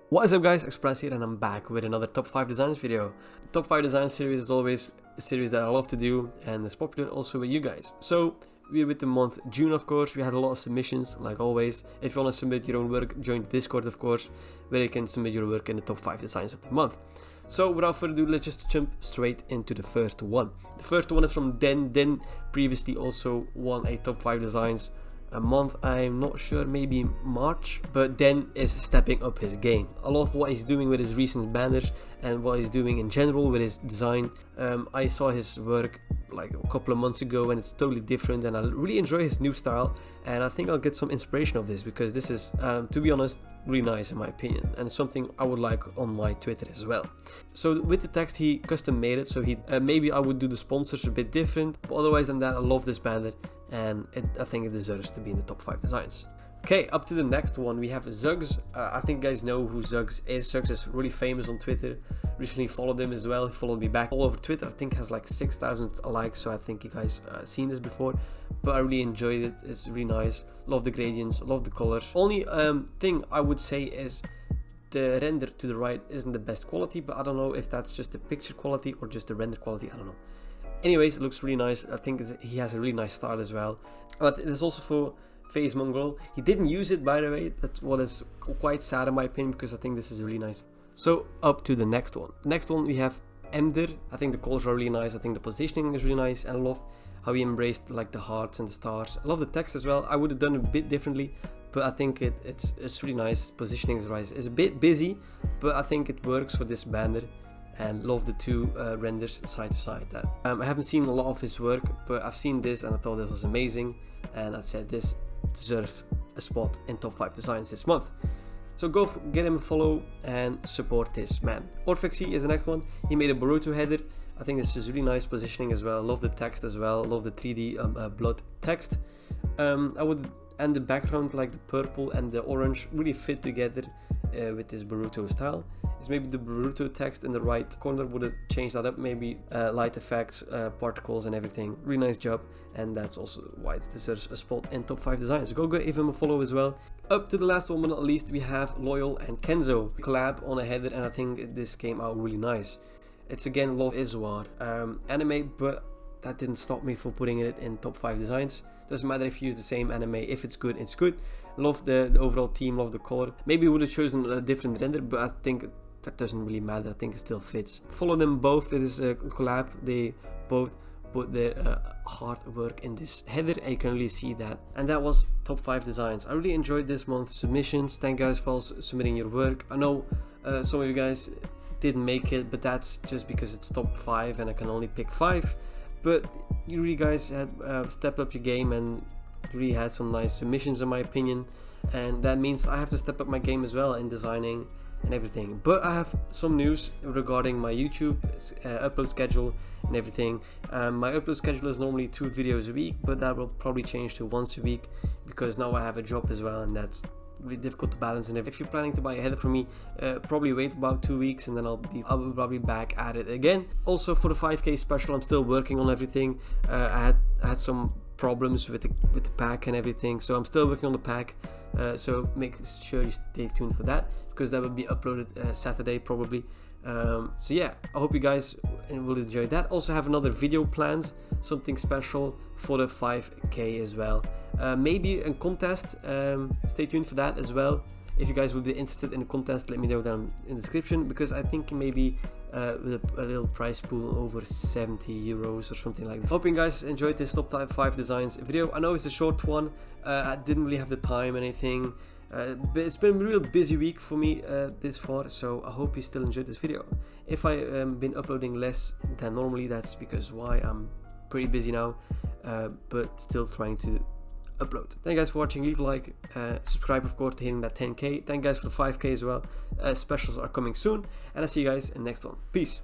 What is up guys, Express here and I'm back with another top 5 designs video. The top 5 design series is always a series that I love to do and it's popular also with you guys. So we're with the month June, of course. We had a lot of submissions like always. If you want to submit your own work, join the Discord of course, where you can submit your work in the top 5 designs of the month. So without further ado, let's just jump straight into the first one. The first one is from Den. Den previously also won a top 5 designs a month, I'm not sure, maybe March, but Den is stepping up his game. I love what he's doing with his recent banners and what he's doing in general with his design. I saw his work like a couple of months ago and it's totally different and I really enjoy his new style, and I think I'll get some inspiration of this because this is, to be honest, really nice in my opinion, and something I would like on my Twitter as well. So with the text he custom made it, so he maybe I would do the sponsors a bit different, but otherwise than that I love this banner and I think it deserves to be in the top 5 designs. Okay, up to the next one we have Zugs. I think you guys know who Zugs is. Zugs is really famous on Twitter. Recently followed him as well. He followed me back all over Twitter. I think has like 6,000 likes, so I think you guys seen this before. But I really enjoyed it. It's really nice. Love the gradients, love the colors. Only thing I would say is the render to the right isn't the best quality, but I don't know if that's just the picture quality or just the render quality. I don't know. Anyways, it looks really nice. I think he has a really nice style as well. But it's also for Face Mongrel. He didn't use it, by the way. That's what is quite sad in my opinion, because I think this is really nice. So up to the next one. Next one we have Emder. I think the colors are really nice. I think the positioning is really nice, and I love how he embraced like the hearts and the stars. I love the text as well. I would have done it a bit differently, but I think it's really nice. Positioning is right. It's a bit busy, but I think it works for this banner. And love the two renders side to side. I haven't seen a lot of his work, but I've seen this and I thought it was amazing, and I said this deserves a spot in top 5 designs this month. So go get him a follow and support this man. Fixy is the next one. He made a Boruto header. I think this is really nice positioning as well. Love the text as well. Love the 3D blood text. And the background, like the purple and the orange, really fit together with this Boruto style. It's maybe the Boruto text in the right corner would have changed that up, maybe light effects, particles and everything. Really nice job, and that's also why it deserves a spot in top 5 designs. Go give him a follow as well. Up to the last one but not least, we have Loyal and Kenzo collab on a header, and I think this came out really nice. It's again Love is War anime, but that didn't stop me from putting it in top 5 designs. Doesn't matter if you use the same anime. If it's good, it's good. Love the overall theme, love the color. Maybe we would have chosen a different render, but I think that doesn't really matter. I think it still fits. Follow them both. It is a collab. They both put their hard work in this header, and you can really see that. And that was top 5 designs. I really enjoyed this month's submissions. Thank you guys for submitting your work. I know some of you guys didn't make it, but that's just because it's top 5 and I can only pick 5. But you really guys had stepped up your game and really had some nice submissions in my opinion, and that means I have to step up my game as well in designing and everything. But I have some news regarding my YouTube upload schedule and everything. My upload schedule is normally 2 videos a week, but that will probably change to once a week because now I have a job as well, and that's really difficult to balance. And if you're planning to buy a header from me, probably wait about 2 weeks and then I'll be probably back at it again. Also for the 5k special, I'm still working on everything. I had some problems with the pack and everything, so I'm still working on the pack, so make sure you stay tuned for that because that will be uploaded Saturday probably. So yeah, I hope you guys will enjoy that. Also have another video planned, something special for the 5k as well. Maybe a contest, stay tuned for that as well. If you guys would be interested in a contest, let me know down in the description, because I think maybe with a little prize pool over 70 euros or something like that. Hoping you guys enjoyed this top 5 designs video. I know it's a short one. I didn't really have the time or anything. But it's been a real busy week for me this far, so I hope you still enjoyed this video. If I've been uploading less than normally, that's because why I'm pretty busy now, but still trying to upload. Thank you guys for watching. Leave a like, subscribe of course to hitting that 10k. Thank you guys for the 5k as well. Specials are coming soon, and I'll see you guys in the next one. Peace.